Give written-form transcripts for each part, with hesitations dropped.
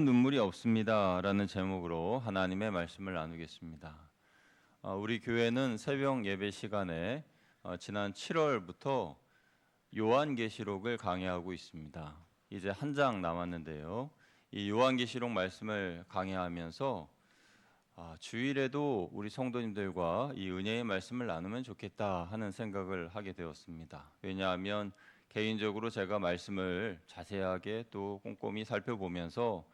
눈물이 없습니다라는 제목으로 하나님의 말씀을 나누겠습니다. 우리 교회는 새벽 예배 시간에 지난 7월부터 요한계시록을 강해하고 있습니다. 이제 한 장 남았는데요. 이 요한계시록 말씀을 강해하면서 주일에도 우리 성도님들과 이 은혜의 말씀을 나누면 좋겠다 하는 생각을 하게 되었습니다. 왜냐하면 개인적으로 제가 말씀을 자세하게 또 꼼꼼히 살펴보면서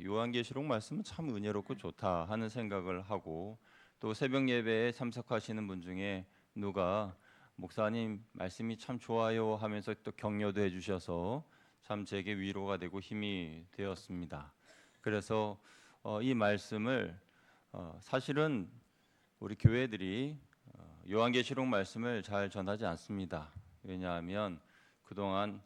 요한계시록 말씀은 참 은혜롭고 좋다 하는 생각을 하고, 또 새벽 예배에 참석하시는 분 중에 누가 목사님 말씀이 참 좋아요 하면서 또 격려도 해주셔서 참 제게 위로가 되고 힘이 되었습니다. 그래서 이 말씀을 사실은 우리 교회들이 요한계시록 말씀을 잘 전하지 않습니다. 왜냐하면 그동안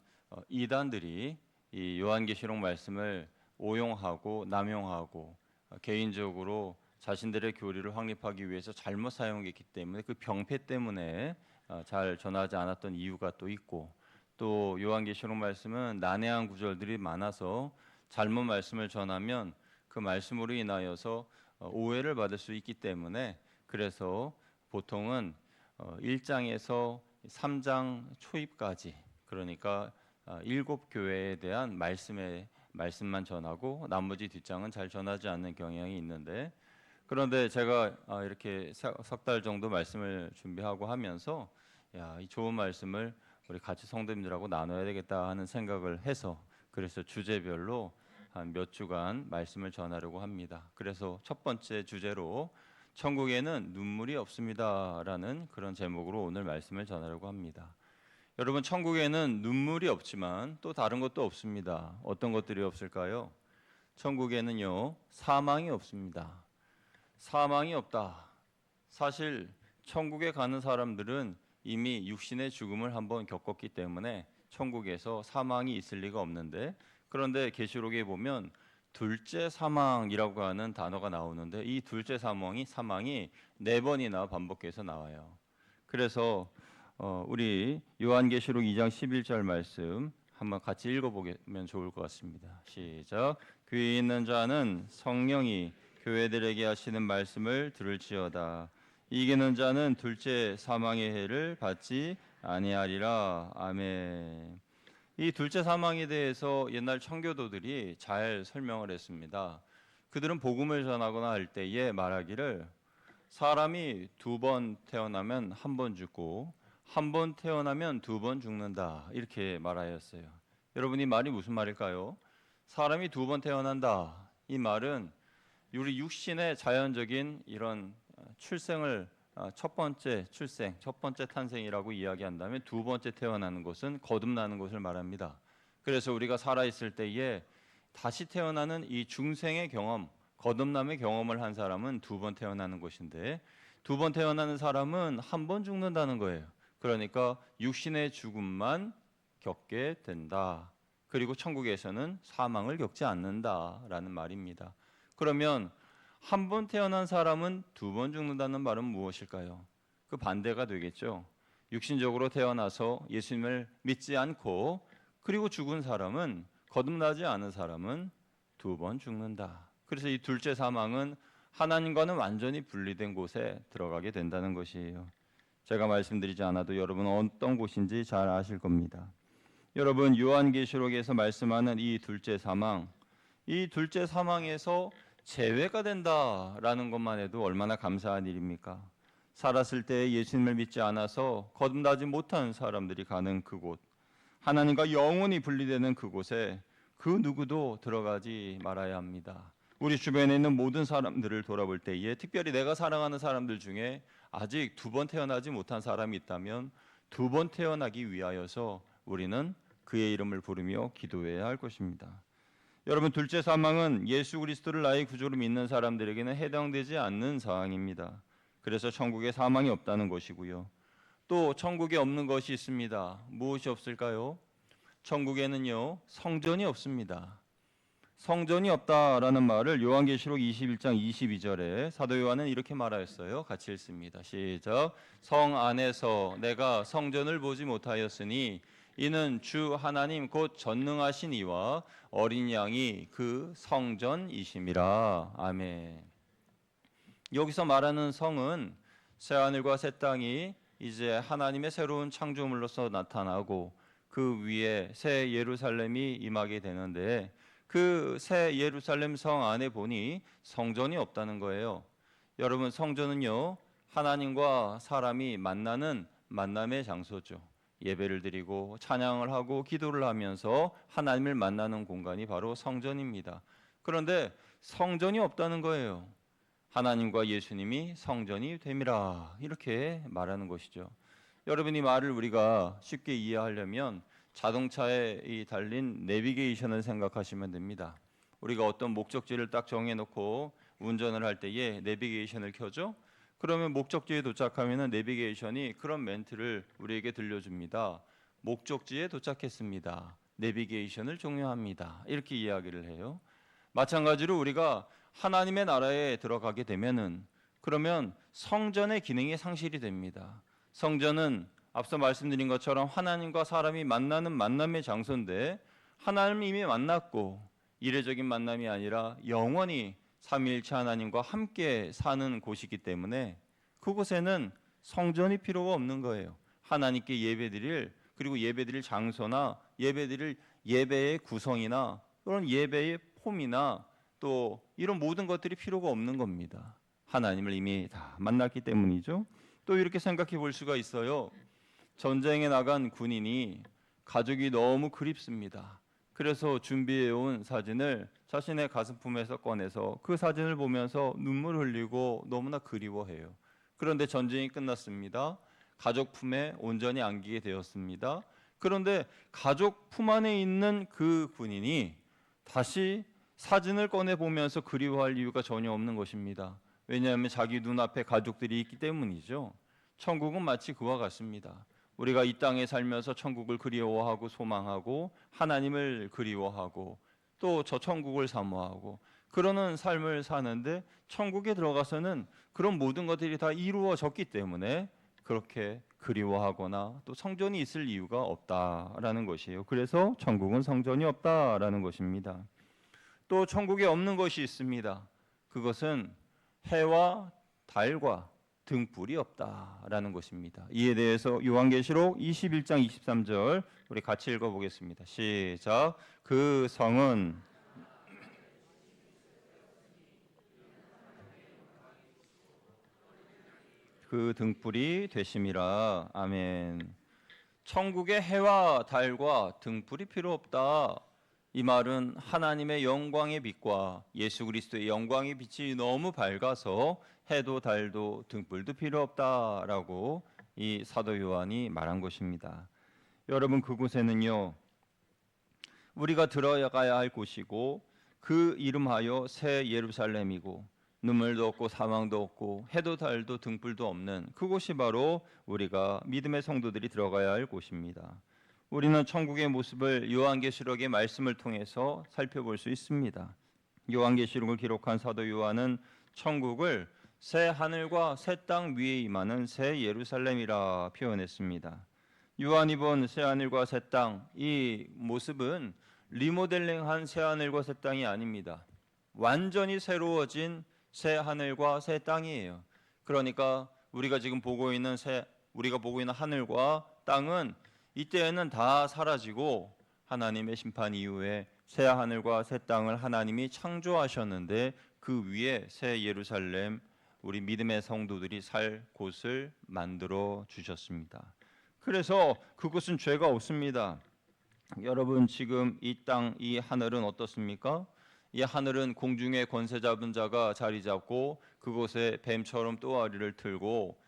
이단들이 이 요한계시록 말씀을 오용하고 남용하고 개인적으로 자신들의 교리를 확립하기 위해서 잘못 사용했기 때문에 그 병폐 때문에 잘 전하지 않았던 이유가 또 있고, 또 요한계시록 말씀은 난해한 구절들이 많아서 잘못 말씀을 전하면 그 말씀으로 인하여서 오해를 받을 수 있기 때문에, 그래서 보통은 1장에서 3장 초입까지, 그러니까 7교회에 대한 말씀만 전하고 나머지 뒷장은 잘 전하지 않는 경향이 있는데, 그런데 제가 이렇게 석 달 정도 말씀을 준비하고 하면서 이 좋은 말씀을 우리 같이 성도님들하고 나눠야 되겠다 하는 생각을 해서, 그래서 주제별로 한 몇 주간 말씀을 전하려고 합니다. 그래서 첫 번째 주제로 천국에는 눈물이 없습니다라는 그런 제목으로 오늘 말씀을 전하려고 합니다. 여러분, 천국에는 눈물이 없지만 또 다른 것도 없습니다. 어떤 것들이 없을까요? 천국에는요, 사망이 없습니다. 사망이 없다. 사실 천국에 가는 사람들은 이미 육신의 죽음을 한번 겪었기 때문에 천국에서 사망이 있을 리가 없는데, 그런데 계시록에 보면 둘째 사망이라고 하는 단어가 나오는데, 이 둘째 사망이 4번이나 반복해서 나와요. 그래서 우리 요한계시록 2장 11절 말씀 한번 같이 읽어보면 좋을 것 같습니다. 시작. 귀 있는 자는 성령이 교회들에게 하시는 말씀을 들을지어다. 이기는 자는 둘째 사망의 해를 받지 아니하리라. 아멘. 이 둘째 사망에 대해서 옛날 청교도들이 잘 설명을 했습니다. 그들은 복음을 전하거나 할 때에 말하기를, 사람이 2번 태어나면 1번 죽고 1번 태어나면 2번 죽는다, 이렇게 말하였어요. 여러분, 이 말이 무슨 말일까요? 사람이 2번 태어난다, 이 말은 우리 육신의 자연적인 이런 출생을 첫 번째 출생, 첫 번째 탄생이라고 이야기한다면, 두 번째 태어나는 것은 거듭나는 것을 말합니다. 그래서 우리가 살아있을 때에 다시 태어나는 이 중생의 경험, 거듭남의 경험을 한 사람은 2번 태어나는 것인데, 2번 태어나는 사람은 1번 죽는다는 거예요. 그러니까 육신의 죽음만 겪게 된다. 그리고 천국에서는 사망을 겪지 않는다라는 말입니다. 그러면 1번 태어난 사람은 2번 죽는다는 말은 무엇일까요? 그 반대가 되겠죠. 육신적으로 태어나서 예수님을 믿지 않고 그리고 죽은 사람은, 거듭나지 않은 사람은 2번 죽는다. 그래서 이 둘째 사망은 하나님과는 완전히 분리된 곳에 들어가게 된다는 것이에요. 제가 말씀드리지 않아도 여러분은 어떤 곳인지 잘 아실 겁니다. 여러분, 요한계시록에서 말씀하는 이 둘째 사망, 이 둘째 사망에서 제외가 된다라는 것만 해도 얼마나 감사한 일입니까? 살았을 때 예수님을 믿지 않아서 거듭나지 못한 사람들이 가는 그곳, 하나님과 영원히 분리되는 그곳에 그 누구도 들어가지 말아야 합니다. 우리 주변에 있는 모든 사람들을 돌아볼 때에, 특별히 내가 사랑하는 사람들 중에 아직 2번 태어나지 못한 사람이 있다면 2번 태어나기 위하여서 우리는 그의 이름을 부르며 기도해야 할 것입니다. 여러분, 둘째 사망은 예수 그리스도를 나의 구주로 믿는 사람들에게는 해당되지 않는 사항입니다. 그래서 천국에 사망이 없다는 것이고요. 또 천국에 없는 것이 있습니다. 무엇이 없을까요? 천국에는요, 성전이 없습니다. 성전이 없다라는 말을 요한계시록 21장 22절에 사도 요한은 이렇게 말하였어요. 같이 읽습니다. 시작. 성 안에서 내가 성전을 보지 못하였으니 이는 주 하나님 곧 전능하신 이와 어린 양이 그 성전이심이라. 아멘. 여기서 말하는 성은 새하늘과 새 땅이 이제 하나님의 새로운 창조물로서 나타나고 그 위에 새 예루살렘이 임하게 되는데, 그 새 예루살렘 성 안에 보니 성전이 없다는 거예요. 여러분, 성전은요, 하나님과 사람이 만나는 만남의 장소죠. 예배를 드리고 찬양을 하고 기도를 하면서 하나님을 만나는 공간이 바로 성전입니다. 그런데 성전이 없다는 거예요. 하나님과 예수님이 성전이 됨이라, 이렇게 말하는 것이죠. 여러분, 이 말을 우리가 쉽게 이해하려면 자동차에 달린 내비게이션을 생각하시면 됩니다. 우리가 어떤 목적지를 딱 정해놓고 운전을 할 때에 내비게이션을 켜죠. 그러면 목적지에 도착하면 내비게이션이 그런 멘트를 우리에게 들려줍니다. 목적지에 도착했습니다. 내비게이션을 종료합니다. 이렇게 이야기를 해요. 마찬가지로 우리가 하나님의 나라에 들어가게 되면은, 그러면 성전의 기능이 상실이 됩니다. 성전은 앞서 말씀드린 것처럼 하나님과 사람이 만나는 만남의 장소인데, 하나님을 이미 만났고 이례적인 만남이 아니라 영원히 삼위일체 하나님과 함께 사는 곳이기 때문에 그곳에는 성전이 필요가 없는 거예요. 하나님께 예배드릴, 그리고 예배드릴 장소나 예배드릴 예배의 구성이나 또는 예배의 폼이나 또 이런 모든 것들이 필요가 없는 겁니다. 하나님을 이미 다 만났기 때문이죠. 또 이렇게 생각해 볼 수가 있어요. 전쟁에 나간 군인이 가족이 너무 그립습니다. 그래서 준비해 온 사진을 자신의 가슴품에서 꺼내서 그 사진을 보면서 눈물 흘리고 너무나 그리워해요. 그런데 전쟁이 끝났습니다. 가족 품에 온전히 안기게 되었습니다. 그런데 가족 품 안에 있는 그 군인이 다시 사진을 꺼내 보면서 그리워할 이유가 전혀 없는 것입니다. 왜냐하면 자기 눈앞에 가족들이 있기 때문이죠. 천국은 마치 그와 같습니다. 우리가 이 땅에 살면서 천국을 그리워하고 소망하고 하나님을 그리워하고 또 저 천국을 사모하고 그러는 삶을 사는데, 천국에 들어가서는 그런 모든 것들이 다 이루어졌기 때문에 그렇게 그리워하거나 또 성전이 있을 이유가 없다라는 것이에요. 그래서 천국은 성전이 없다라는 것입니다. 또 천국에 없는 것이 있습니다. 그것은 해와 달과 등불이 없다라는 것입니다. 이에 대해서 요한계시록 21장 23절 우리 같이 읽어보겠습니다. 시작. 그 성은 그 등불이 되심이라. 아멘. 천국에 해와 달과 등불이 필요 없다. 이 말은 하나님의 영광의 빛과 예수 그리스도의 영광의 빛이 너무 밝아서 해도 달도 등불도 필요 없다라고 이 사도 요한이 말한 것입니다. 여러분, 그곳에는요, 우리가 들어가야 할 곳이고 그 이름하여 새 예루살렘이고 눈물도 없고 사망도 없고 해도 달도 등불도 없는 그곳이 바로 우리가 믿음의 성도들이 들어가야 할 곳입니다. 우리는 천국의 모습을 요한계시록의 말씀을 통해서 살펴볼 수 있습니다. 요한계시록을 기록한 사도 요한은 천국을 새 하늘과 새 땅 위에 임하는 새 예루살렘이라 표현했습니다. 요한이 본 새 하늘과 새 땅, 이 모습은 리모델링한 새 하늘과 새 땅이 아닙니다. 완전히 새로워진 새 하늘과 새 땅이에요. 그러니까 우리가 지금 보고 있는 하늘과 땅은 이때에는 다 사라지고 하나님의 심판 이후에 새 하늘과 새 땅을 하나님이 창조하셨는데 그 위에 새 예루살렘, 우리 믿음의 성도들이 살 곳을 만들어 주셨습니다. 그래서 그곳은 죄가 없습니다. 여러분, 지금 이 땅, 이 하늘은 어떻습니까? 이 하늘은 공중의 권세 잡은 자가 자리 잡고 그곳에 뱀처럼 또아리를 틀고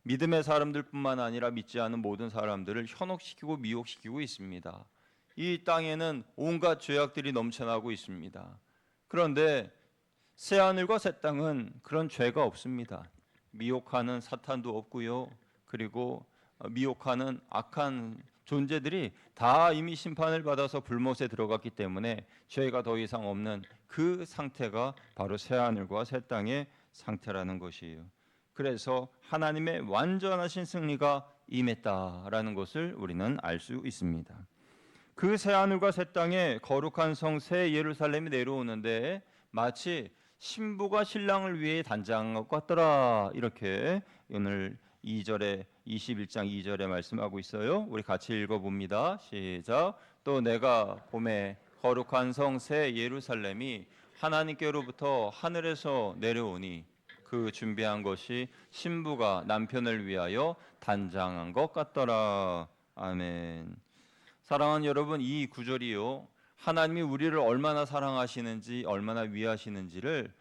믿음의 사람들뿐만 아니라 믿지 않은 모든 사람들을 현혹시키고 미혹시키고 있습니다. 이 땅에는 온갖 죄악들이 넘쳐나고 있습니다. 그런데 새 하늘과 새 땅은 그런 죄가 없습니다. 미혹하는 사탄도 없고요. 그리고 미혹하는 악한 존재들이 다 이미 심판을 받아서 불못에 들어갔기 때문에 죄가 더 이상 없는 그 상태가 바로 새 하늘과 새 땅의 상태라는 것이에요. 그래서 하나님의 완전하신 승리가 임했다라는 것을 우리는 알 수 있습니다. 그 새 하늘과 새 땅에 거룩한 성 새 예루살렘이 내려오는데 마치 신부가 신랑을 위해 단장한 것 같더라, 이렇게 오늘 2절에 21장 2절에 말씀하고 있어요. 우리 같이 읽어봅니다. 시작. 또 내가 봄에 거룩한 성 새 예루살렘이 하나님께로부터 하늘에서 내려오니 그 준비한 것이 신부가 남편을 위하여 단장한 것 같더라. 아멘. 사랑하는 여러분, 이 구절이요, 하나님이 우리를 얼마나 사랑하시는지 얼마나 위하시는지를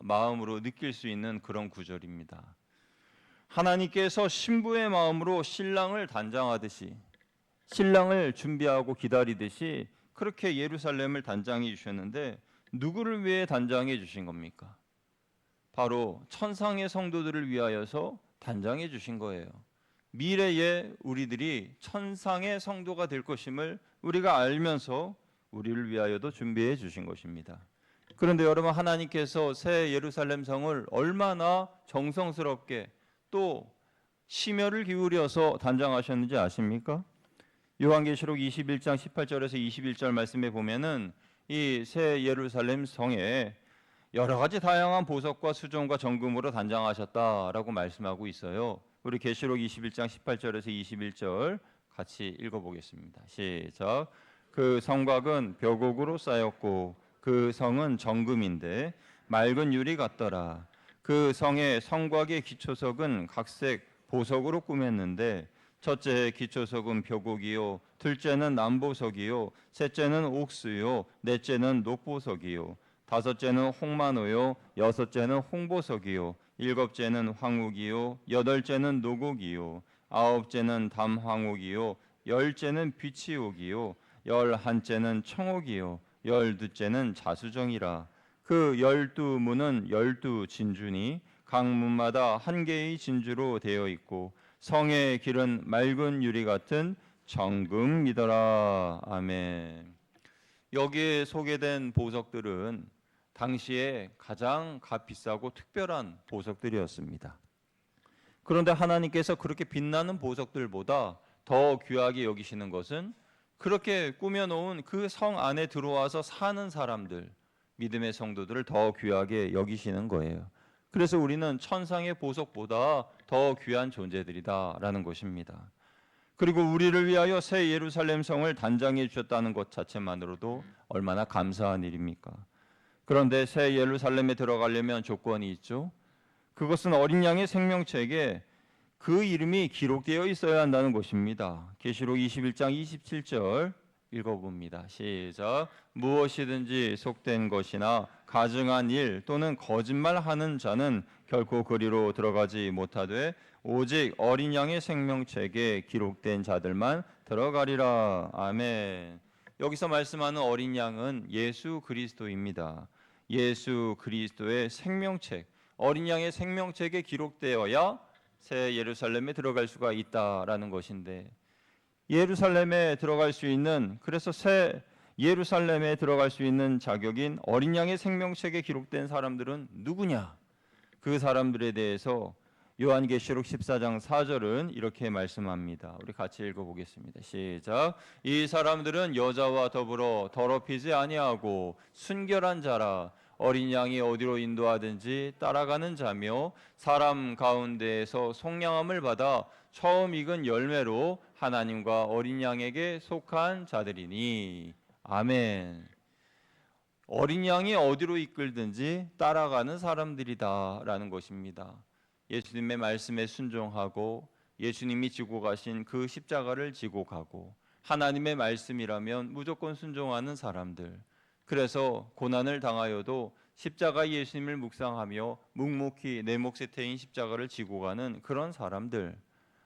마음으로 느낄 수 있는 그런 구절입니다. 하나님께서 신부의 마음으로 신랑을 단장하듯이, 신랑을 준비하고 기다리듯이 그렇게 예루살렘을 단장해 주셨는데 누구를 위해 단장해 주신 겁니까? 바로 천상의 성도들을 위하여서 단장해 주신 거예요. 미래에 우리들이 천상의 성도가 될 것임을 우리가 알면서 우리를 위하여도 준비해 주신 것입니다. 그런데 여러분, 하나님께서 새 예루살렘 성을 얼마나 정성스럽게 또 심혈을 기울여서 단장하셨는지 아십니까? 요한계시록 21장 18절에서 21절 말씀에 보면은 이 새 예루살렘 성에 여러 가지 다양한 보석과 수종과 정금으로 단장하셨다라고 말씀하고 있어요. 우리 계시록 21장 18절에서 21절 같이 읽어보겠습니다. 시작. 그 성곽은 벽옥으로 쌓였고 그 성은 정금인데 맑은 유리 같더라. 그 성의 성곽의 기초석은 각색 보석으로 꾸몄는데 첫째 기초석은 벽옥이요, 둘째는 남보석이요, 셋째는 옥수요, 넷째는 녹보석이요, 다섯째는 홍마노요, 여섯째는 홍보석이요, 일곱째는 황옥이요, 여덟째는 노곡이요, 아홉째는 담황옥이요, 열째는 비치옥이요, 열한째는 청옥이요, 열두째는 자수정이라. 그 12문은 12진주니 각 문마다 한 개의 진주로 되어 있고 성의 길은 맑은 유리 같은 정금이더라. 아멘. 여기에 소개된 보석들은 당시에 가장 값비싸고 특별한 보석들이었습니다. 그런데 하나님께서 그렇게 빛나는 보석들보다 더 귀하게 여기시는 것은 그렇게 꾸며놓은 그 성 안에 들어와서 사는 사람들, 믿음의 성도들을 더 귀하게 여기시는 거예요. 그래서 우리는 천상의 보석보다 더 귀한 존재들이다라는 것입니다. 그리고 우리를 위하여 새 예루살렘 성을 단장해 주셨다는 것 자체만으로도 얼마나 감사한 일입니까? 그런데 새 예루살렘에 들어가려면 조건이 있죠. 그것은 어린 양의 생명책에 그 이름이 기록되어 있어야 한다는 것입니다. 계시록 21장 27절 읽어봅니다. 시작. 무엇이든지 속된 것이나 가증한 일 또는 거짓말하는 자는 결코 그리로 들어가지 못하되 오직 어린 양의 생명책에 기록된 자들만 들어가리라. 아멘. 여기서 말씀하는 어린 양은 예수 그리스도입니다. 예수 그리스도의 생명책, 어린 양의 생명책에 기록되어야 새 예루살렘에 들어갈 수가 있다라는 것인데, 예루살렘에 들어갈 수 있는, 그래서 새 예루살렘에 들어갈 수 있는 자격인 어린 양의 생명책에 기록된 사람들은 누구냐? 그 사람들에 대해서 요한계시록 14장 4절은 이렇게 말씀합니다. 우리 같이 읽어보겠습니다. 시작. 이 사람들은 여자와 더불어 더럽히지 아니하고 순결한 자라. 어린 양이 어디로 인도하든지 따라가는 자며 사람 가운데에서 속량함을 받아 처음 익은 열매로 하나님과 어린 양에게 속한 자들이니. 아멘. 어린 양이 어디로 이끌든지 따라가는 사람들이다라는 것입니다. 예수님의 말씀에 순종하고 예수님이 지고 가신 그 십자가를 지고 가고 하나님의 말씀이라면 무조건 순종하는 사람들, 그래서 고난을 당하여도 십자가 예수님을 묵상하며 묵묵히 내 몫에 태인 십자가를 지고 가는 그런 사람들,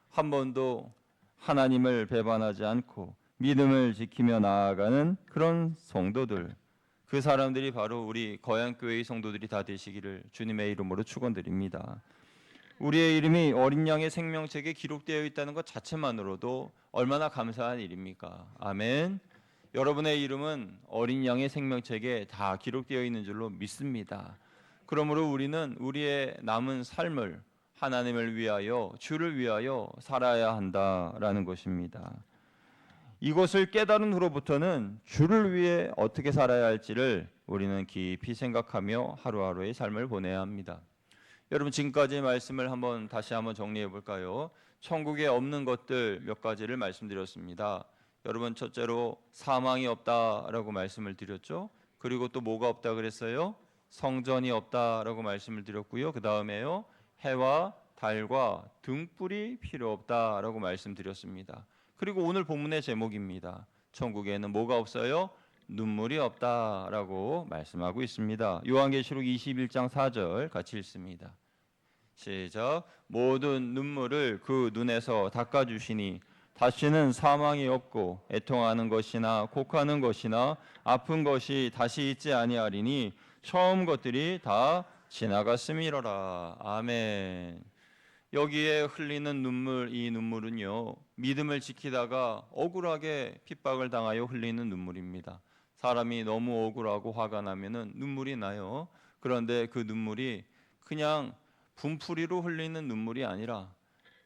한 번도 하나님을 배반하지 않고 믿음을 지키며 나아가는 그런 성도들, 그 사람들이 바로 우리 거양교회의 성도들이 다 되시기를 주님의 이름으로 축원드립니다. 우리의 이름이 어린 양의 생명책에 기록되어 있다는 것 자체만으로도 얼마나 감사한 일입니까? 아멘. 여러분의 이름은 어린 양의 생명책에 다 기록되어 있는 줄로 믿습니다. 그러므로 우리는 우리의 남은 삶을 하나님을 위하여, 주를 위하여 살아야 한다라는 것입니다. 이것을 깨달은 후로부터는 주를 위해 어떻게 살아야 할지를 우리는 깊이 생각하며 하루하루의 삶을 보내야 합니다. 여러분, 지금까지의 말씀을 다시 한번 정리해 볼까요? 천국에 없는 것들 몇 가지를 말씀드렸습니다. 여러분, 첫째로 사망이 없다라고 말씀을 드렸죠. 그리고 또 뭐가 없다 그랬어요? 성전이 없다라고 말씀을 드렸고요. 그 다음에요, 해와 달과 등불이 필요 없다라고 말씀드렸습니다. 그리고 오늘 본문의 제목입니다. 천국에는 뭐가 없어요? 눈물이 없다라고 말씀하고 있습니다. 요한계시록 21장 4절 같이 읽습니다. 시작. 모든 눈물을 그 눈에서 닦아주시니 다시는 사망이 없고 애통하는 것이나 곡하는 것이나 아픈 것이 다시 있지 아니하리니 처음 것들이 다 지나갔음이로라. 아멘. 여기에 흘리는 눈물, 이 눈물은요, 믿음을 지키다가 억울하게 핍박을 당하여 흘리는 눈물입니다. 사람이 너무 억울하고 화가 나면은 눈물이 나요. 그런데 그 눈물이 그냥 분풀이로 흘리는 눈물이 아니라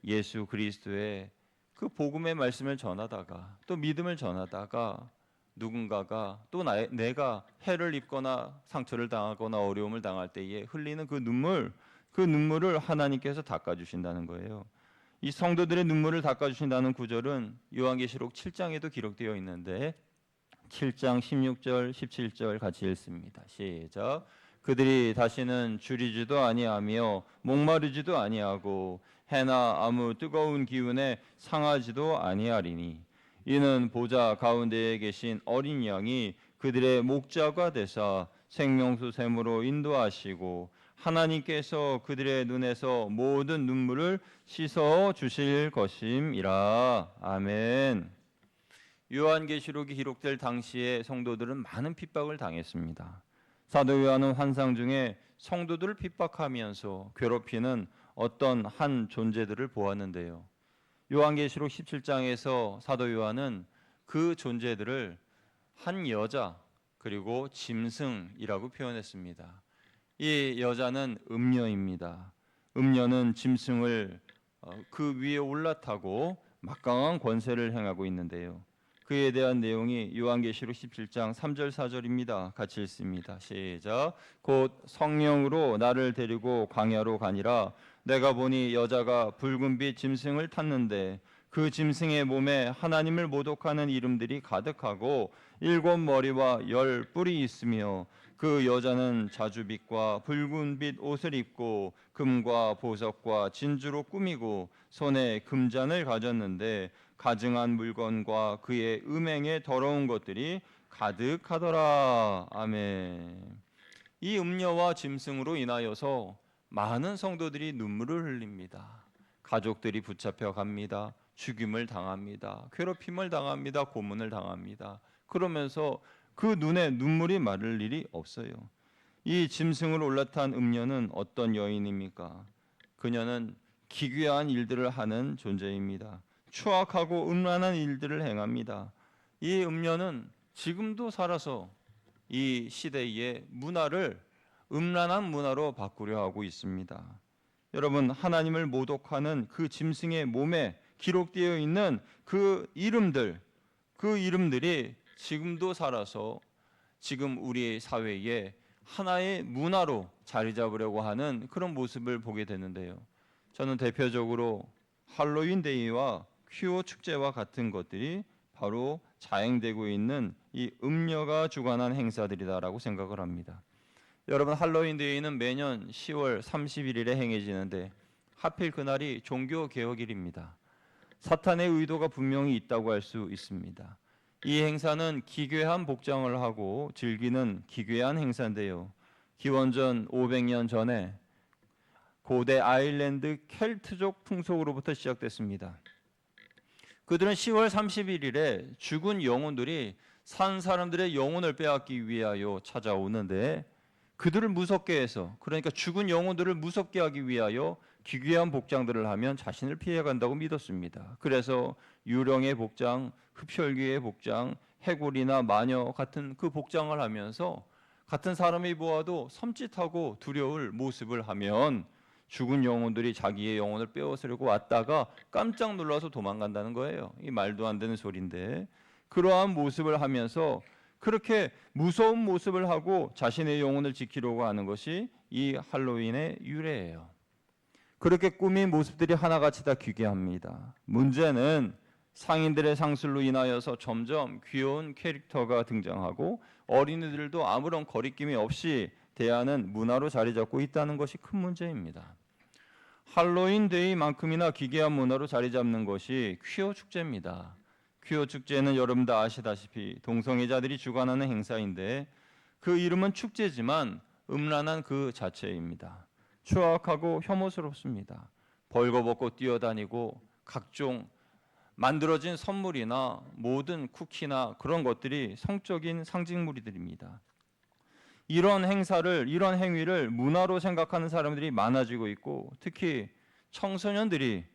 예수 그리스도의 그 복음의 말씀을 전하다가 또 믿음을 전하다가 누군가가 또 내가 해를 입거나 상처를 당하거나 어려움을 당할 때에 흘리는 그 눈물을 하나님께서 닦아주신다는 거예요. 이 성도들의 눈물을 닦아주신다는 구절은 요한계시록 7장에도 기록되어 있는데 7장 16절 17절 같이 읽습니다. 시작. 그들이 다시는 줄이지도 아니하며 목마르지도 아니하고 해나 아무 뜨거운 기운에 상하지도 아니하리니 이는 보좌 가운데에 계신 어린 양이 그들의 목자가 되사 생명수 샘으로 인도하시고 하나님께서 그들의 눈에서 모든 눈물을 씻어 주실 것임이라. 아멘. 요한계시록이 기록될 당시에 성도들은 많은 핍박을 당했습니다. 사도 요한은 환상 중에 성도들을 핍박하면서 괴롭히는 어떤 한 존재들을 보았는데요. 요한계시록 17장에서 사도 요한은 그 존재들을 한 여자 그리고 짐승이라고 표현했습니다. 이 여자는 음녀입니다. 음녀는 짐승을 그 위에 올라타고 막강한 권세를 행하고 있는데요. 그에 대한 내용이 요한계시록 17장 3절 4절입니다. 같이 읽습니다. 시작. 곧 성령으로 나를 데리고 광야로 가니라. 내가 보니 여자가 붉은 빛 짐승을 탔는데 그 짐승의 몸에 하나님을 모독하는 이름들이 가득하고 7 머리와 10 뿔이 있으며 그 여자는 자주빛과 붉은빛 옷을 입고 금과 보석과 진주로 꾸미고 손에 금잔을 가졌는데 가증한 물건과 그의 음행에 더러운 것들이 가득하더라. 아멘. 이 음녀와 짐승으로 인하여서 많은 성도들이 눈물을 흘립니다. 가족들이 붙잡혀 갑니다. 죽임을 당합니다. 괴롭힘을 당합니다. 고문을 당합니다. 그러면서 그 눈에 눈물이 마를 일이 없어요. 이 짐승을 올라탄 음녀는 어떤 여인입니까? 그녀는 기괴한 일들을 하는 존재입니다. 추악하고 음란한 일들을 행합니다. 이 음녀는 지금도 살아서 이 시대의 문화를 음란한 문화로 바꾸려 하고 있습니다. 여러분, 하나님을 모독하는 그 짐승의 몸에 기록되어 있는 그 이름들이 지금도 살아서 지금 우리 사회에 하나의 문화로 자리 잡으려고 하는 그런 모습을 보게 되는데요. 저는 대표적으로 할로윈 데이와 퀴어 축제와 같은 것들이 바로 자행되고 있는 이 음녀가 주관한 행사들이다라고 생각을 합니다. 여러분, 할로윈 데이는 매년 10월 31일에 행해지는데 하필 그날이 종교개혁일입니다. 사탄의 의도가 분명히 있다고 할 수 있습니다. 이 행사는 기괴한 복장을 하고 즐기는 기괴한 행사인데요. 기원전 500년 전에 고대 아일랜드 켈트족 풍속으로부터 시작됐습니다. 그들은 10월 31일에 죽은 영혼들이 산 사람들의 영혼을 빼앗기 위하여 찾아오는데 그들을 무섭게 해서, 그러니까 죽은 영혼들을 무섭게 하기 위하여 기괴한 복장들을 하면 자신을 피해간다고 믿었습니다. 그래서 유령의 복장, 흡혈귀의 복장, 해골이나 마녀 같은 그 복장을 하면서 같은 사람이 보아도 섬찟하고 두려울 모습을 하면 죽은 영혼들이 자기의 영혼을 빼앗으려고 왔다가 깜짝 놀라서 도망간다는 거예요. 이 말도 안 되는 소리인데, 그러한 모습을 하면서 그렇게 무서운 모습을 하고 자신의 영혼을 지키려고 하는 것이 이 할로윈의 유래예요. 그렇게 꾸민 모습들이 하나같이 다 기괴합니다. 문제는 상인들의 상술로 인하여서 점점 귀여운 캐릭터가 등장하고 어린이들도 아무런 거리낌이 없이 대하는 문화로 자리 잡고 있다는 것이 큰 문제입니다. 할로윈 데이만큼이나 기괴한 문화로 자리 잡는 것이 퀴어 축제입니다. 퀴어 축제는 여러분 다 아시다시피 동성애자들이 주관하는 행사인데 그 이름은 축제지만 음란한 그 자체입니다. 추악하고 혐오스럽습니다. 벌거벗고 뛰어다니고 각종 만들어진 선물이나 모든 쿠키나 그런 것들이 성적인 상징물들입니다. 이런 행위를 문화로 생각하는 사람들이 많아지고 있고 특히 청소년들이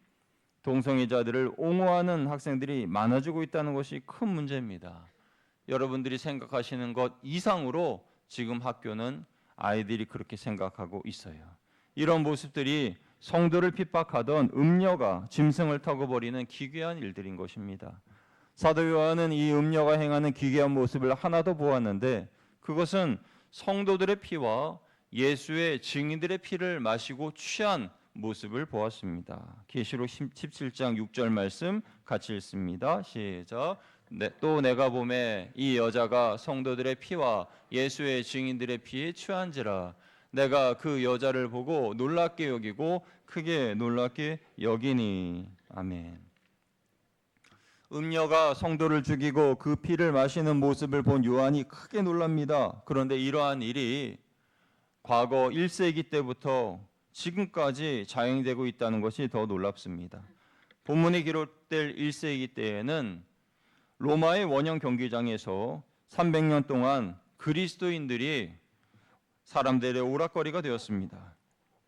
동성애자들을 옹호하는 학생들이 많아지고 있다는 것이 큰 문제입니다. 여러분들이 생각하시는 것 이상으로 지금 학교는 아이들이 그렇게 생각하고 있어요. 이런 모습들이 성도를 핍박하던 음녀가 짐승을 타고 버리는 기괴한 일들인 것입니다. 사도 요한은 이 음녀가 행하는 기괴한 모습을 하나 더 보았는데 그것은 성도들의 피와 예수의 증인들의 피를 마시고 취한 모습을 보았습니다. 계시록 17장 6절 말씀 같이 읽습니다. 시작. 또 내가 보매 이 여자가 성도들의 피와 예수의 증인들의 피에 취한지라. 내가 그 여자를 보고 놀랍게 여기고 크게 놀랍게 여기니. 아멘. 음녀가 성도를 죽이고 그 피를 마시는 모습을 본 요한이 크게 놀랍니다. 그런데 이러한 일이 과거 1세기 때부터 지금까지 자행되고 있다는 것이 더 놀랍습니다. 본문에 기록될 1세기 때에는 로마의 원형 경기장에서 300년 동안 그리스도인들이 사람들의 오락거리가 되었습니다.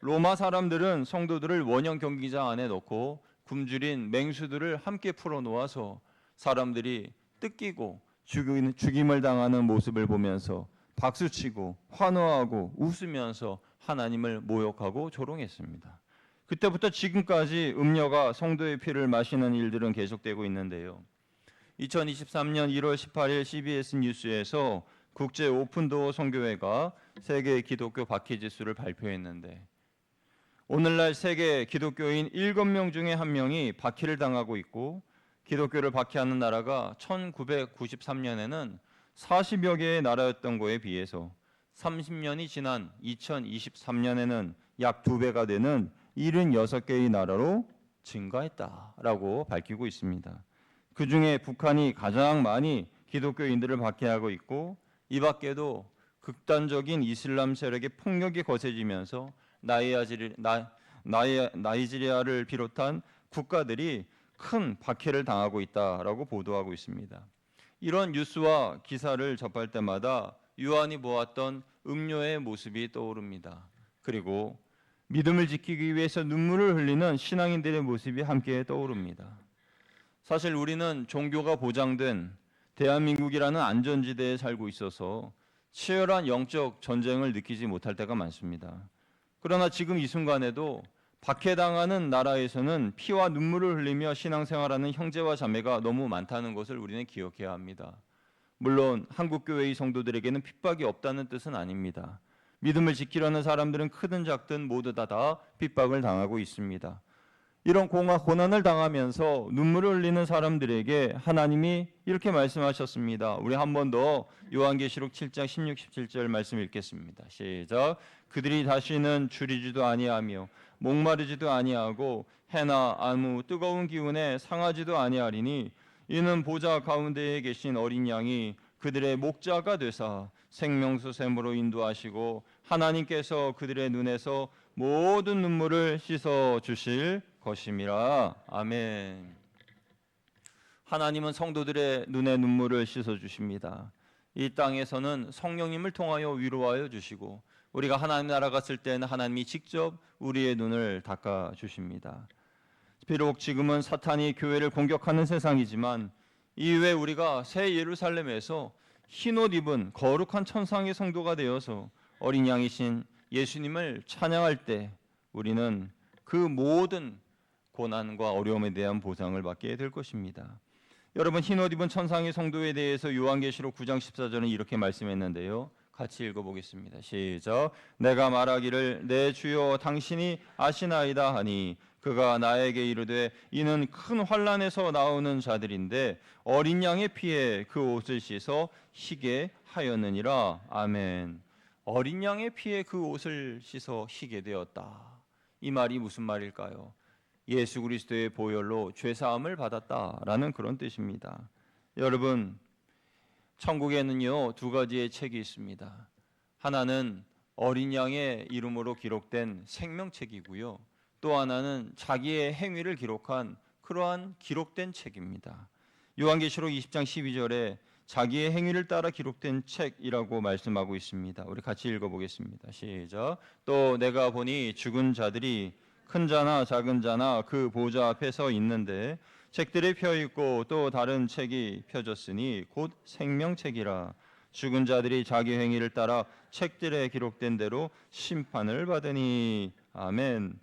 로마 사람들은 성도들을 원형 경기장 안에 넣고 굶주린 맹수들을 함께 풀어놓아서 사람들이 뜯기고 죽임을 당하는 모습을 보면서 박수치고 환호하고 웃으면서 하나님을 모욕하고 조롱했습니다. 그때부터 지금까지 음녀가 성도의 피를 마시는 일들은 계속되고 있는데요. 2023년 1월 18일 CBS 뉴스에서 국제 오픈도어 선교회가 세계 기독교 박해지수를 발표했는데 오늘날 세계 기독교인 7명 중에 1명이 박해를 당하고 있고 기독교를 박해하는 나라가 1993년에는 40여 개의 나라였던 거에 비해서 30년이 지난 2023년에는 약 2배가 되는 76개의 나라로 증가했다라고 밝히고 있습니다. 그중에 북한이 가장 많이 기독교인들을 박해하고 있고 이 밖에도 극단적인 이슬람 세력의 폭력이 거세지면서 나이지리아를 비롯한 국가들이 큰 박해를 당하고 있다라고 보도하고 있습니다. 이런 뉴스와 기사를 접할 때마다 요한이 보았던 음료의 모습이 떠오릅니다. 그리고 믿음을 지키기 위해서 눈물을 흘리는 신앙인들의 모습이 함께 떠오릅니다. 사실 우리는 종교가 보장된 대한민국이라는 안전지대에 살고 있어서 치열한 영적 전쟁을 느끼지 못할 때가 많습니다. 그러나 지금 이 순간에도 박해당하는 나라에서는 피와 눈물을 흘리며 신앙생활하는 형제와 자매가 너무 많다는 것을 우리는 기억해야 합니다. 물론 한국교회의 성도들에게는 핍박이 없다는 뜻은 아닙니다. 믿음을 지키려는 사람들은 크든 작든 모두 다 핍박을 당하고 있습니다. 이런 고난을 당하면서 눈물을 흘리는 사람들에게 하나님이 이렇게 말씀하셨습니다. 우리 한 번 더 요한계시록 7장 16, 17절 말씀 읽겠습니다. 시작. 그들이 다시는 줄이지도 아니하며 목마르지도 아니하고 해나 아무 뜨거운 기운에 상하지도 아니하리니 이는 보좌 가운데에 계신 어린 양이 그들의 목자가 되사 생명수 샘으로 인도하시고 하나님께서 그들의 눈에서 모든 눈물을 씻어 주실 것임이라. 아멘. 하나님은 성도들의 눈의 눈물을 씻어 주십니다. 이 땅에서는 성령님을 통하여 위로하여 주시고 우리가 하나님 나라 갔을 때는 하나님이 직접 우리의 눈을 닦아 주십니다. 비록 지금은 사탄이 교회를 공격하는 세상이지만 이후에 우리가 새 예루살렘에서 흰옷 입은 거룩한 천상의 성도가 되어서 어린 양이신 예수님을 찬양할 때 우리는 그 모든 고난과 어려움에 대한 보상을 받게 될 것입니다. 여러분, 흰옷 입은 천상의 성도에 대해서 요한계시록 9장 14절은 이렇게 말씀했는데요. 같이 읽어보겠습니다. 시작. 내가 말하기를 내 주여 당신이 아시나이다 하니 그가 나에게 이르되 이는 큰 환난에서 나오는 자들인데 어린 양의 피에 그 옷을 씻어 희게 하였느니라. 아멘. 어린 양의 피에 그 옷을 씻어 희게 되었다. 이 말이 무슨 말일까요? 예수 그리스도의 보혈로 죄사함을 받았다라는 그런 뜻입니다. 여러분, 천국에는요 2가지의 책이 있습니다. 하나는 어린 양의 이름으로 기록된 생명책이고요. 또 하나는 자기의 행위를 기록한 그러한 기록된 책입니다. 요한계시록 20장 12절에 자기의 행위를 따라 기록된 책이라고 말씀하고 있습니다. 우리 같이 읽어보겠습니다. 시작. 또 내가 보니 죽은 자들이 큰 자나 작은 자나 그 보좌 앞에 서 있는데 책들이 펴 있고 또 다른 책이 펴졌으니 곧 생명책이라. 죽은 자들이 자기 행위를 따라 책들에 기록된 대로 심판을 받으니. 아멘.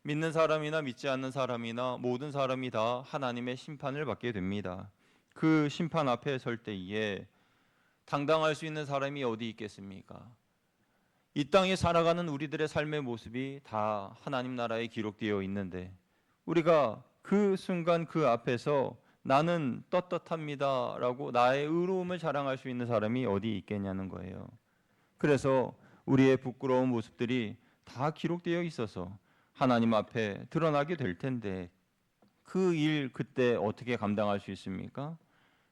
믿는 사람이나 믿지 않는 사람이나 모든 사람이 다 하나님의 심판을 받게 됩니다. 그 심판 앞에 설 때에 당당할 수 있는 사람이 어디 있겠습니까? 이 땅에 살아가는 우리들의 삶의 모습이 다 하나님 나라에 기록되어 있는데 우리가 그 순간 그 앞에서 나는 떳떳합니다 라고 나의 의로움을 자랑할 수 있는 사람이 어디 있겠냐는 거예요. 그래서 우리의 부끄러운 모습들이 다 기록되어 있어서 하나님 앞에 드러나게 될 텐데 그 일 그때 어떻게 감당할 수 있습니까?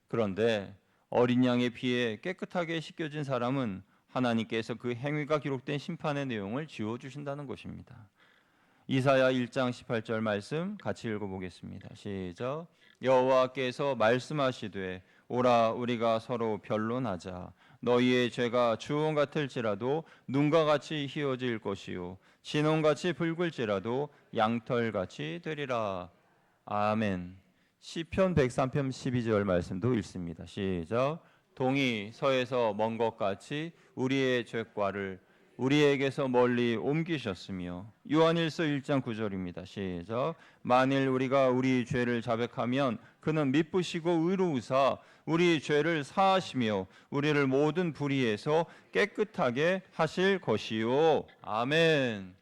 그런데 어린 양의 피에 깨끗하게 씻겨진 사람은 하나님께서 그 행위가 기록된 심판의 내용을 지워주신다는 것입니다. 이사야 1장 18절 말씀 같이 읽어보겠습니다. 시작. 여호와께서 말씀하시되 오라 우리가 서로 변론하자. 너희의 죄가 주홍 같을지라도 눈과 같이 희어질 것이요 진홍같이 붉을지라도 양털같이 되리라. 아멘. 시편 103편 12절 말씀도 읽습니다. 시작. 동이 서에서 먼 것 같이 우리의 죄과를 우리에게서 멀리 옮기셨으며. 요한일서 1장 9절입니다. 시작. 만일 우리가 우리 죄를 자백하면 그는 미쁘시고 의로우사 우리 죄를 사하시며 우리를 모든 불의에서 깨끗하게 하실 것이요. 아멘.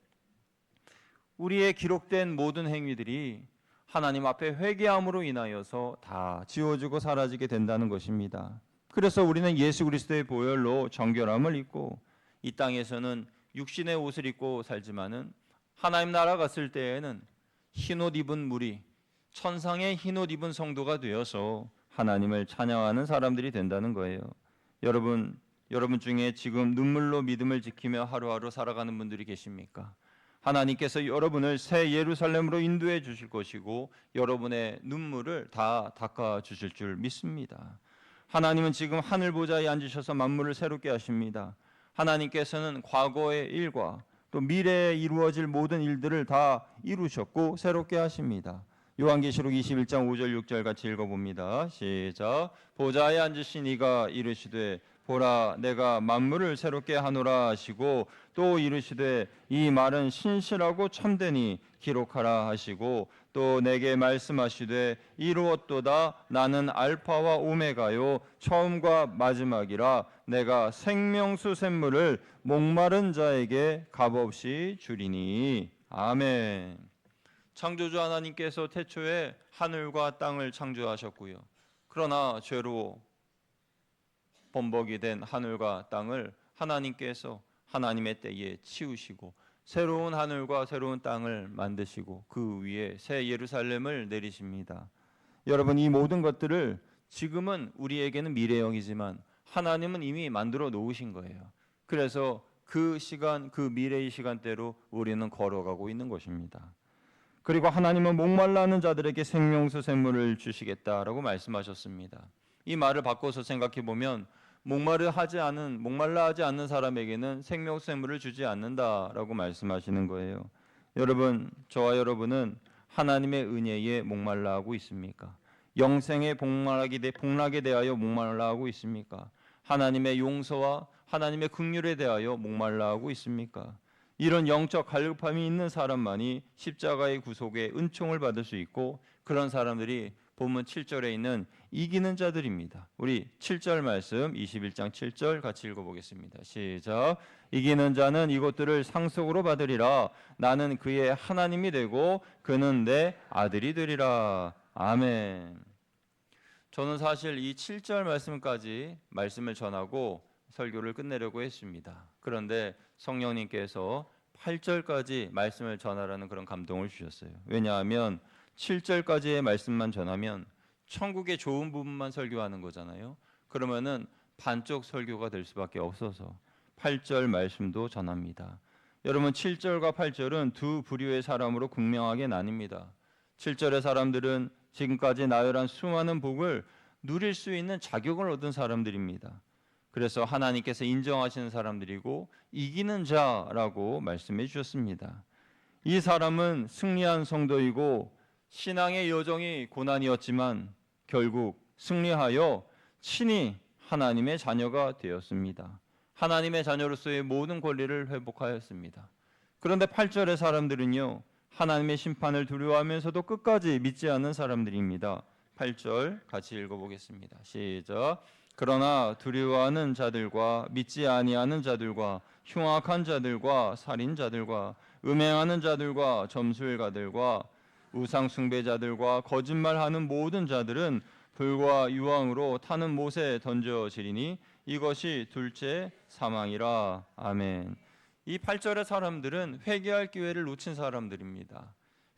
우리의 기록된 모든 행위들이 하나님 앞에 회개함으로 인하여서 다 지워지고 사라지게 된다는 것입니다. 그래서 우리는 예수 그리스도의 보혈로 정결함을 입고 이 땅에서는 육신의 옷을 입고 살지만은 하나님 나라 갔을 때에는 흰옷 입은 무리, 천상의 흰옷 입은 성도가 되어서 하나님을 찬양하는 사람들이 된다는 거예요. 여러분 중에 지금 눈물로 믿음을 지키며 하루하루 살아가는 분들이 계십니까? 하나님께서 여러분을 새 예루살렘으로 인도해 주실 것이고 여러분의 눈물을 다 닦아 주실 줄 믿습니다. 하나님은 지금 하늘 보좌에 앉으셔서 만물을 새롭게 하십니다. 하나님께서는 과거의 일과 또 미래에 이루어질 모든 일들을 다 이루셨고 새롭게 하십니다. 요한계시록 21장 5절 6절 같이 읽어봅니다. 시작. 보좌에 앉으신 이가 이르시되 보라 내가 만물을 새롭게 하노라 하시고 또 이르시되 이 말은 신실하고 참되니 기록하라 하시고 또 내게 말씀하시되 이루었도다 나는 알파와 오메가요 처음과 마지막이라 내가 생명수 샘물을 목마른 자에게 값없이 주리니. 아멘. 창조주 하나님께서 태초에 하늘과 땅을 창조하셨고요. 그러나 죄로 범벅이 된 하늘과 땅을 하나님께서 하나님의 때에 치우시고 새로운 하늘과 새로운 땅을 만드시고 그 위에 새 예루살렘을 내리십니다. 여러분 이 모든 것들을 지금은 우리에게는 미래형이지만 하나님은 이미 만들어 놓으신 거예요. 그래서 그 시간 그 미래의 시간대로 우리는 걸어가고 있는 것입니다. 그리고 하나님은 목말라 하는 자들에게 생명수 샘물을 주시겠다라고 말씀하셨습니다. 이 말을 바꿔서 생각해 보면 목말라 하지 않는 사람에게는 생명수 샘물을 주지 않는다라고 말씀하시는 거예요. 여러분, 저와 여러분은 하나님의 은혜에 목말라 하고 있습니까? 영생의 복락에 대하여 목말라 하고 있습니까? 하나님의 용서와 하나님의 긍휼에 대하여 목말라 하고 있습니까? 이런 영적 갈급함이 있는 사람만이 십자가의 구속의 은총을 받을 수 있고, 그런 사람들이 본문 7절에 있는 이기는 자들입니다. 우리 7절 말씀 21장 7절 같이 읽어보겠습니다. 시작. 이기는 자는 이것들을 상속으로 받으리라. 나는 그의 하나님이 되고 그는 내 아들이 되리라. 아멘. 저는 사실 이 7절 말씀까지 말씀을 전하고 설교를 끝내려고 했습니다. 그런데 성령님께서 8절까지 말씀을 전하라는 그런 감동을 주셨어요. 왜냐하면 7절까지의 말씀만 전하면 천국의 좋은 부분만 설교하는 거잖아요. 그러면은 반쪽 설교가 될 수밖에 없어서 8절 말씀도 전합니다. 여러분, 7절과 8절은 두 부류의 사람으로 극명하게 나뉩니다. 7절의 사람들은 지금까지 나열한 수많은 복을 누릴 수 있는 자격을 얻은 사람들입니다. 그래서 하나님께서 인정하시는 사람들이고 이기는 자라고 말씀해 주셨습니다. 이 사람은 승리한 성도이고 신앙의 여정이 고난이었지만 결국 승리하여 친히 하나님의 자녀가 되었습니다. 하나님의 자녀로서의 모든 권리를 회복하였습니다. 그런데 8절의 사람들은요, 하나님의 심판을 두려워하면서도 끝까지 믿지 않는 사람들입니다. 8절 같이 읽어보겠습니다. 시작. 그러나 두려워하는 자들과 믿지 아니하는 자들과 흉악한 자들과 살인자들과 음행하는 자들과 점술가들과 우상 숭배자들과 거짓말하는 모든 자들은 불과 유황으로 타는 못에 던져지리니 이것이 둘째 사망이라. 아멘. 이 8절의 사람들은 회개할 기회를 놓친 사람들입니다.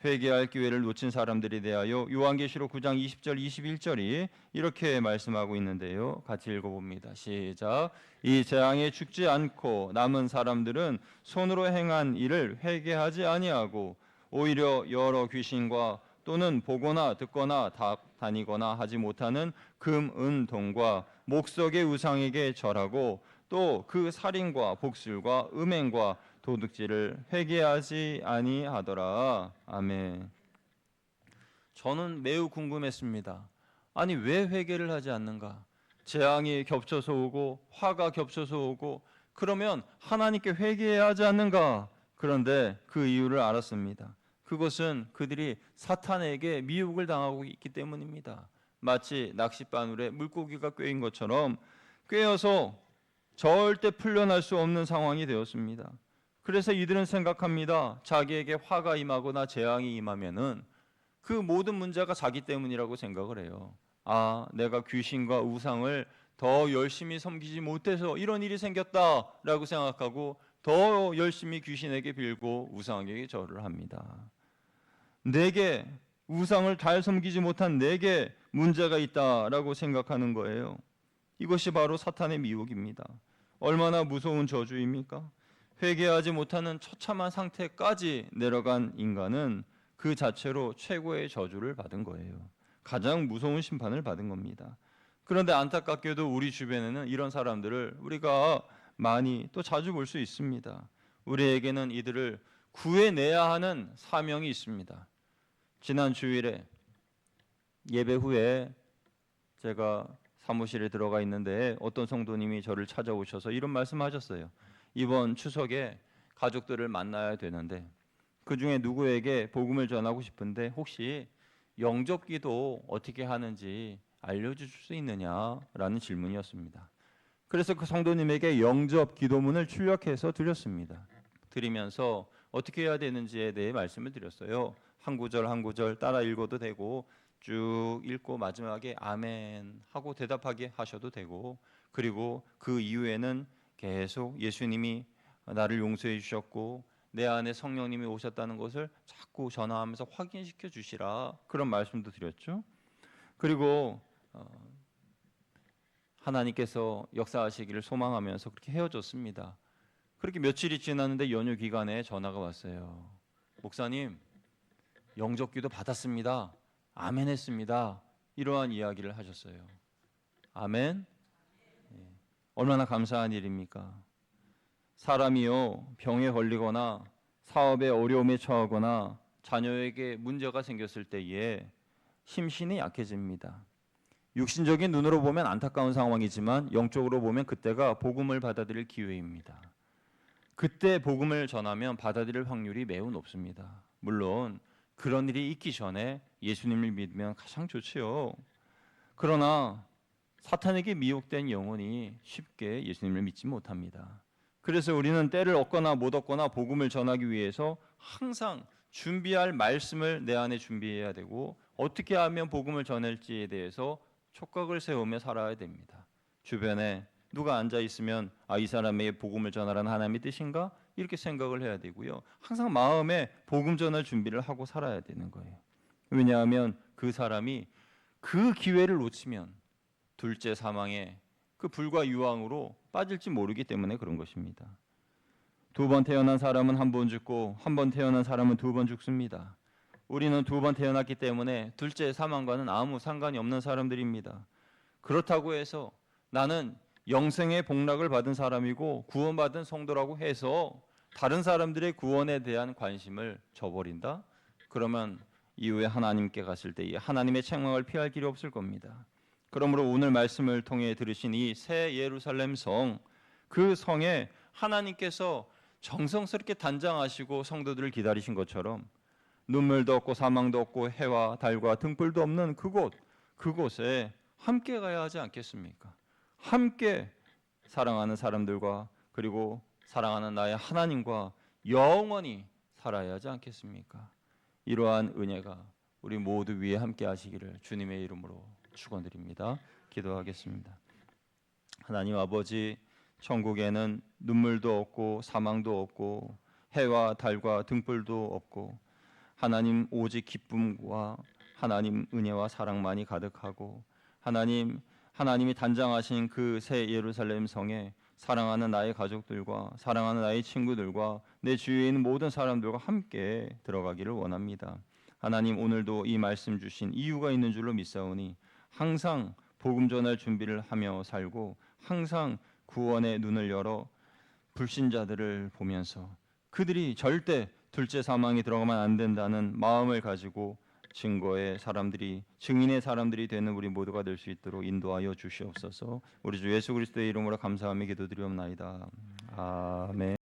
회개할 기회를 놓친 사람들에 대하여 요한계시록 9장 20절 21절이 이렇게 말씀하고 있는데요. 같이 읽어봅니다. 시작. 이 재앙에 죽지 않고 남은 사람들은 손으로 행한 일을 회개하지 아니하고 오히려 여러 귀신과 또는 보거나 듣거나 다니거나 하지 못하는 금, 은, 동과 목석의 우상에게 절하고 또 그 살인과 복술과 음행과 도둑질을 회개하지 아니하더라. 아멘. 저는 매우 궁금했습니다. 아니, 왜 회개를 하지 않는가? 재앙이 겹쳐서 오고 화가 겹쳐서 오고 그러면 하나님께 회개해야 하지 않는가? 그런데 그 이유를 알았습니다. 그것은 그들이 사탄에게 미혹을 당하고 있기 때문입니다. 마치 낚싯바늘에 물고기가 꿰인 것처럼 꿰어서 절대 풀려날 수 없는 상황이 되었습니다. 그래서 이들은 생각합니다. 자기에게 화가 임하거나 재앙이 임하면은 그 모든 문제가 자기 때문이라고 생각을 해요. 아, 내가 귀신과 우상을 더 열심히 섬기지 못해서 이런 일이 생겼다라고 생각하고 더 열심히 귀신에게 빌고 우상에게 절을 합니다. 내게 우상을 잘 섬기지 못한 내게 문제가 있다라고 생각하는 거예요. 이것이 바로 사탄의 미혹입니다. 얼마나 무서운 저주입니까? 회개하지 못하는 처참한 상태까지 내려간 인간은 그 자체로 최고의 저주를 받은 거예요. 가장 무서운 심판을 받은 겁니다. 그런데 안타깝게도 우리 주변에는 이런 사람들을 우리가 많이 또 자주 볼 수 있습니다. 우리에게는 이들을 구해내야 하는 사명이 있습니다. 지난 주일에 예배 후에 제가 사무실에 들어가 있는데 어떤 성도님이 저를 찾아오셔서 이런 말씀하셨어요. 이번 추석에 가족들을 만나야 되는데 그중에 누구에게 복음을 전하고 싶은데 혹시 영접기도 어떻게 하는지 알려줄 수 있느냐라는 질문이었습니다. 그래서 그 성도님에게 영접 기도문을 출력해서 드렸습니다. 드리면서 어떻게 해야 되는지에 대해 말씀을 드렸어요. 한 구절 한 구절 따라 읽어도 되고 쭉 읽고 마지막에 아멘 하고 대답하게 하셔도 되고, 그리고 그 이후에는 계속 예수님이 나를 용서해 주셨고 내 안에 성령님이 오셨다는 것을 자꾸 전화하면서 확인시켜 주시라, 그런 말씀도 드렸죠. 그리고 하나님께서 역사하시기를 소망하면서 그렇게 헤어졌습니다. 그렇게 며칠이 지났는데 연휴 기간에 전화가 왔어요. 목사님, 영접기도 받았습니다. 아멘 했습니다. 이러한 이야기를 하셨어요. 아멘. 얼마나 감사한 일입니까? 사람이요, 병에 걸리거나 사업에 어려움에 처하거나 자녀에게 문제가 생겼을 때에 심신이 약해집니다. 육신적인 눈으로 보면 안타까운 상황이지만 영적으로 보면 그때가 복음을 받아들일 기회입니다. 그때 복음을 전하면 받아들일 확률이 매우 높습니다. 물론 그런 일이 있기 전에 예수님을 믿으면 가장 좋지요. 그러나 사탄에게 미혹된 영혼이 쉽게 예수님을 믿지 못합니다. 그래서 우리는 때를 얻거나 못 얻거나 복음을 전하기 위해서 항상 준비할 말씀을 내 안에 준비해야 되고, 어떻게 하면 복음을 전할지에 대해서 촉각을 세우며 살아야 됩니다. 주변에 누가 앉아 있으면 이 사람에게 복음을 전하라는 하나님의 뜻인가? 이렇게 생각을 해야 되고요. 항상 마음에 복음 전할 준비를 하고 살아야 되는 거예요. 왜냐하면 그 사람이 그 기회를 놓치면 둘째 사망에 그 불과 유황으로 빠질지 모르기 때문에 그런 것입니다. 두 번 태어난 사람은 한 번 죽고 한 번 태어난 사람은 두 번 죽습니다. 우리는 두 번 태어났기 때문에 둘째 사망과는 아무 상관이 없는 사람들입니다. 그렇다고 해서 나는 영생의 복락을 받은 사람이고 구원받은 성도라고 해서 다른 사람들의 구원에 대한 관심을 저버린다? 그러면 이후에 하나님께 갔을 때 이 하나님의 책망을 피할 길이 없을 겁니다. 그러므로 오늘 말씀을 통해 들으신 이 새 예루살렘 성, 그 성에 하나님께서 정성스럽게 단장하시고 성도들을 기다리신 것처럼 눈물도 없고 사망도 없고 해와 달과 등불도 없는 그곳에 함께 가야 하지 않겠습니까? 함께 사랑하는 사람들과 그리고 사랑하는 나의 하나님과 영원히 살아야 하지 않겠습니까? 이러한 은혜가 우리 모두 위에 함께 하시기를 주님의 이름으로 축원드립니다. 기도하겠습니다. 하나님 아버지, 천국에는 눈물도 없고 사망도 없고 해와 달과 등불도 없고 하나님 오직 기쁨과 하나님 은혜와 사랑만이 가득하고 하나님이 단장하신 그 새 예루살렘 성에 사랑하는 나의 가족들과 사랑하는 나의 친구들과 내 주위에 있는 모든 사람들과 함께 들어가기를 원합니다. 하나님, 오늘도 이 말씀 주신 이유가 있는 줄로 믿사오니 항상 복음 전할 준비를 하며 살고 항상 구원의 눈을 열어 불신자들을 보면서 그들이 절대 둘째 사망에 들어가면 안 된다는 마음을 가지고 증인의 사람들이 되는 우리 모두가 될 수 있도록 인도하여 주시옵소서. 우리 주 예수 그리스도의 이름으로 감사하며 기도드리옵나이다. 아멘.